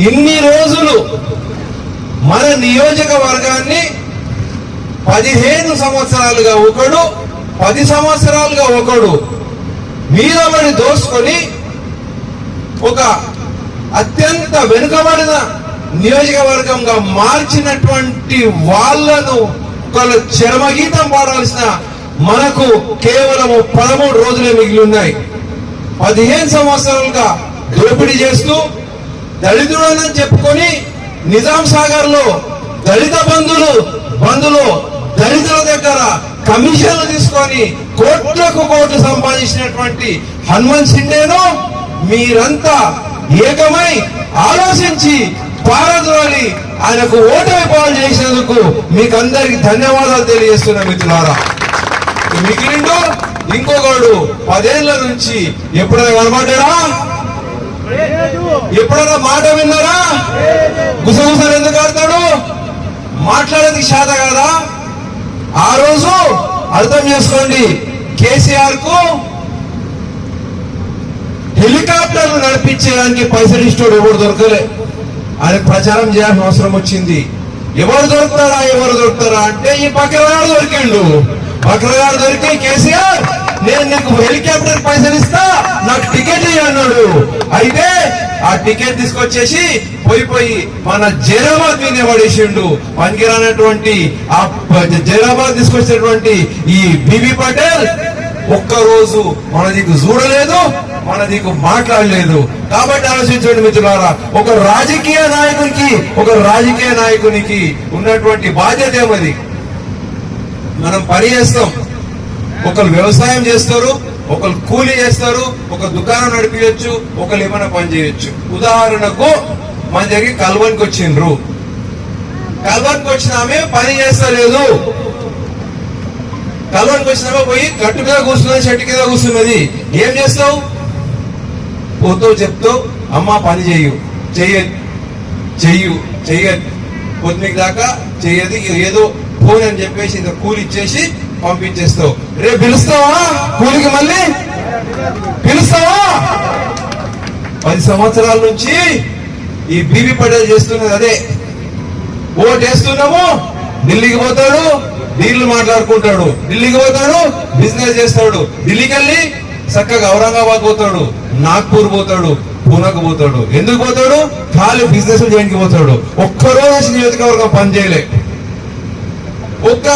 ఇన్ని రోజులు మన నియోజకవర్గాన్ని 15 సంవత్సరాలుగా ఒకడు 10 సంవత్సరాలుగా ఒకడు మీదబడి దోసుకొని ఒక అత్యంత వెనుకబడిన నియోజకవర్గంగా మార్చినటువంటి వాళ్ళను ఒకళ్ళు చరమగీతం పాడాల్సిన మనకు కేవలం 13 రోజులే మిగిలి ఉన్నాయి. 15 సంవత్సరాలుగా దోపిడీ చేస్తూ దళితుడని చెప్పుకొని నిజాం సాగర్ లో దళిత బంధులో దళితుల దగ్గర కమిషన్లు తీసుకొని కోట్లకు కోట్లు సంపాదించినటువంటి హనుమంత్ షిండేను మీరంతా ఏకమై ఆలోచించి పారద్రోలి ఆయనకు ఓటమి చేసినందుకు మీకు అందరికి ధన్యవాదాలు తెలియజేస్తున్నా మిత్రులారా. మిగిలిండు ఇంకొకడు 10 ఏళ్ల నుంచి ఎప్పుడైనా కనబడ్డారా? ఎప్పుడైనా మాట విన్నారా? గుసగుసలు ఎందుకు ఆడతాడు? మాట్లాడేది శాత కదా. ఆ రోజు అర్థం చేసుకోండి, కేసీఆర్ కు హెలికాప్టర్లు నడిపించేదానికి పైసలు ఇష్టోడు ఎవరు దొరకలే. ఆయన ప్రచారం చేయాల్సిన అవసరం వచ్చింది. ఎవరు దొరుకుతారా అంటే ఈ బక్రగాడు దొరికిండు. బక్రగాడు దొరికి కేసీఆర్ నేను నీకు హెలికాప్టర్ పైసలు ఇస్తా, నాకు టికెట్ అన్నాడు. అయితే ఆ టికెట్ తీసుకొచ్చేసి పోయి మన జైరాబాద్ మీద పడేసిండు. పనికిరానటువంటి ఆ జైరాబాద్ తీసుకొచ్చినటువంటి ఈ బీబీ పటేల్ ఒక్కరోజు మన దిక్కు చూడలేదు, మన దిక్కు మాట్లాడలేదు. కాబట్టి ఆలోచించండి మిత్రులారా, ఒక రాజకీయ నాయకునికి ఉన్నటువంటి బాధ్యత ఏమది? మనం పని చేస్తాం, ఒకరు వ్యవసాయం చేస్తారు, ఒకరు కూలీ చేస్తారు, ఒక దుకాణం నడిపించచ్చు, ఒకరు ఏమైనా పని చేయొచ్చు. ఉదాహరణకు మన దగ్గర కల్వన్కి వచ్చిండ్రు, కల్వన్కి వచ్చిన ఆమె పని చేస్తలేదు. కల్వన్కి వచ్చినామో పోయి గట్టు మీద కూర్చున్నది, చెట్టు కింద కూర్చున్నది. ఏం చేస్తావు? పోతావు, చెప్తావు, అమ్మా పని చెయ్యదు పొద్దుకి దాకా చెయ్యదు, ఏదో ఫోన్ అని చెప్పేసి ఇంత కూలి ఇచ్చేసి పంపించేస్తావు. రేపు పిలుస్తావా కూలికి? మళ్ళీ పిలుస్తావా? 10 సంవత్సరాల నుంచి ఈ బీబీ పటేల్ చేస్తున్నది అదే. ఓటేస్తున్నాము, ఢిల్లీకి పోతాడు, డీళ్లు మాట్లాడుకుంటాడు, ఢిల్లీకి పోతాడు, బిజినెస్ చేస్తాడు, ఢిల్లీకి వెళ్ళి చక్కగా ఔరంగాబాద్ పోతాడు, నాగ్పూర్ పోతాడు, పూనాకు పోతాడు. ఎందుకు పోతాడు? ఖాళీ బిజినెస్ చేయడానికి పోతాడు. ఒక్కరోజు నియోజకవర్గం పనిచేయలే. ఒక్క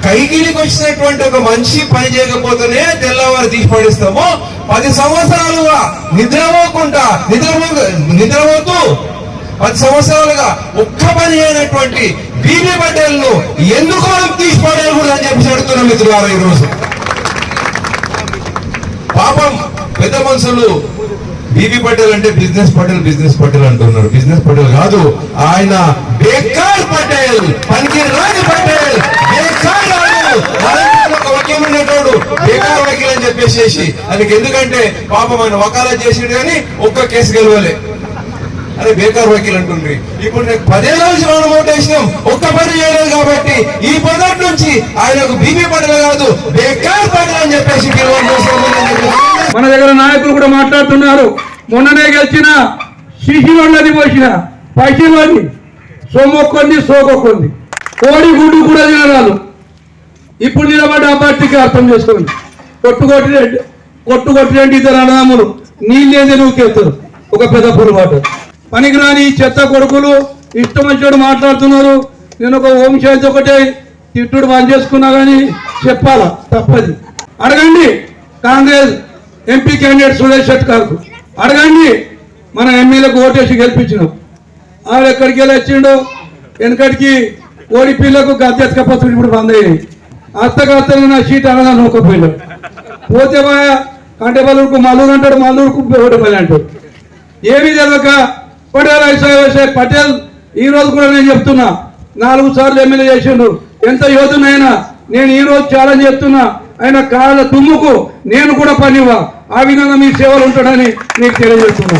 కైగిలికి వచ్చినటువంటి ఒక మనిషి పని చేయకపోతేనే తెల్లవారు తీసి పడిస్తాము. 10 సంవత్సరాలుగా నిద్రపోతూ 10 సంవత్సరాలుగా ఒక్క పని చేయనటువంటి బీబీ పటేల్ ను ఎందుకు మనం తీసి పడేయకూడదు అని చెప్పి అడుగుతున్నాం మిత్రులారా. ఈరోజు పాపం పెద్ద మనుషులు బీబీ పటేల్ అంటే బిజినెస్ పటేల్ అంటున్నారు. బిజినెస్ పటేల్ కాదు, ఆయన బేకార్ పటేల్, పనికి రాని పటేల్, వకీల్ ఉండేటోడు బేకార్ వకీల్ అని చెప్పేసి ఆయనకి. ఎందుకంటే పాపం ఆయన వకాలత్ చేసిండు కానీ ఒక్క కేసు గెలవలే. అదే బేకార్ వకీల్ అంటుండ్రి. ఇప్పుడు నేను 10 ఏళ్ల నుంచి మనం ఓటేసినాం, ఒక్క పని చేయలేదు. కాబట్టి ఈ పదవి నుంచి ఆయనకు బీబీ పటేల్ కాదు, బేకార్ పటేల్ అని చెప్పేసి మన దగ్గర నాయకులు కూడా మాట్లాడుతున్నారు. మొన్ననే గెలిచిన శిశువులది పోసిన పైసలు సొమ్మొక్కొంది, సోకొక్కొంది, కోడి గుడ్డు కూడా తినరాలు. ఇప్పుడు నిలబడ్డ అభ్యర్థికి అర్థం చేసుకోండి. కొట్టుకొట్టినట్టు 2 అన్నదమ్ములు నీళ్ళేదే నూకెళ్తారు. ఒక పెద్ద పొరపాటు. పనికిరాని చెత్త కొడుకులు ఇష్టం వచ్చినట్టు మాట్లాడుతున్నారు. నేను ఒక హోంశాంతి ఒకటే తిట్టుడు బంద్ చేసుకున్నా కానీ చెప్పాలా, తప్పది. అడగండి కాంగ్రెస్ ఎంపీ క్యాండిడేట్ సురేష్ షెట్కార్కు, అడగండి మన ఎమ్మెల్యేకు ఓటేసి గెలిపించినాం. ఆవిడ ఎక్కడికి వెళ్ళి వచ్చిండో, వెనకటికి ఓడి పిల్లకు గద్దెత్కపోతుంది. ఇప్పుడు బంద్ అయ్యాయి. అత్తగత్తలు నా సీట్ అనగా నూకపోయినాడు. పోతే కంటే బలుకు మల్లూరు అంటాడు, మల్లూరుకు ఓడిపోయి అంటాడు. ఏమీ తెలియక పటేల్ ఈ రోజు కూడా నేను చెప్తున్నా, 4 సార్లు ఎమ్మెల్యే చేసిండు. ఎంత యోధునైనా నేను ఈ రోజు ఛాలెంజ్ చేస్తున్నా, ఆయన కాళ్ళ తుమ్ముకు నేను కూడా పనివ్వ. ఆ విధంగా మీ సేవలు ఉంటాడని మీకు తెలియజేస్తున్నా.